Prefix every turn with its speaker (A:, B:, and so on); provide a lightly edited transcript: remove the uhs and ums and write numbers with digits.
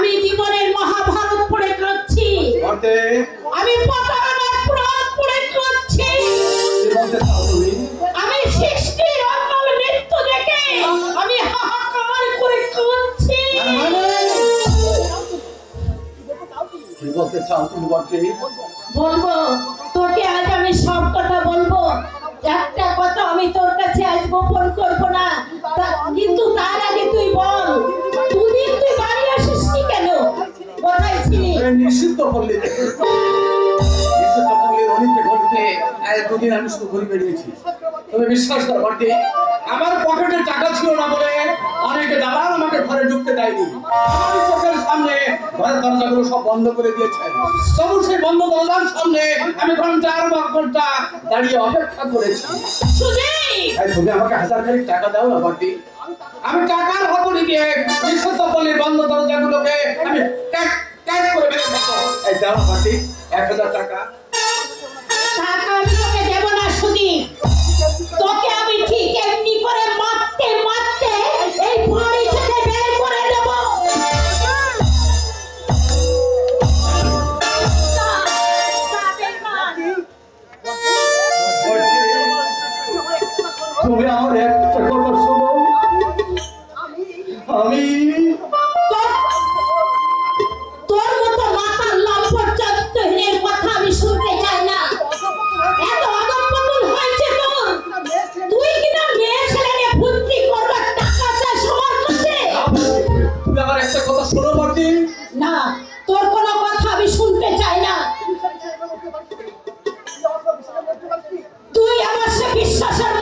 A: আমি জীবনের মহাভারত পড়ে করছি, আমি প্রতারণার পুরাণ পড়ে করছি, আমি সৃষ্টির অকাল মৃত্যু দেখে আমি হাহাকার করে করছি।
B: কি বলতে চাও তুমি বটে?
A: বলবো তোকে আজ আমি সব কথা বলবো, একটা কথা আমি তোর কাছে আজ গোপন করবো না, কিন্তু তার আগে তুই বল, দুদিন তুই বাড়ি আসিসনি কেন? কোথায় ছিলি?
B: নিষিদ্ধ পল্লী থেকে, নিষিদ্ধ পল্লীর অনেকে ঘুরতে দুদিন আমি শুধু ঘুরে বেরিয়েছি। তুমি বিশ্বাস করো বটে, আমার পকেটে টাকা ছিল না বলে অনেকে দালাল আমাকে ঘরে ঢুকতে দেয়নি। আমার চোখের সামনে ঘরের দরজাগুলো সব বন্ধ করে দিয়েছে। তবু সেই বন্ধ দরজার সামনে আমি ঘন্টার পর ঘন্টা দাঁড়িয়ে অপেক্ষা করেছি। তুমি আমাকে 1000 খানিক টাকা দাও না বটে, আমি টাকার হাতুড়ি দিয়ে নিষিদ্ধ পল্লীর বন্ধ দরজাগুলোকে আমি ট্যাক ট্যাক করে বের করব। এই দাও বটে 1000 টাকা।
A: টাকা আমি তোকে দেব না সুদীপ, তোকে আমি ঠিক এমনি করে মারতে মারতে এই বাড়ি থেকে বের করে দেব।
B: তুমি আমার একটা কথা শোনো, আমি
A: তোর মতো মাথার লম্পট চরিত্রহীনের কথা আমি শুনতে চাই না। এত অধঃপতন হয়েছে তোর, তুই কিনা মেয়ে ছেলেকে ভর্তি করবার টাকা চাস আমার কাছে?
B: তুমি আমার একটা কথা শোনো বটে।
A: না, তোর কোনো কথা আমি শুনতে চাই না। তুই আমার সে বিশ্বাসের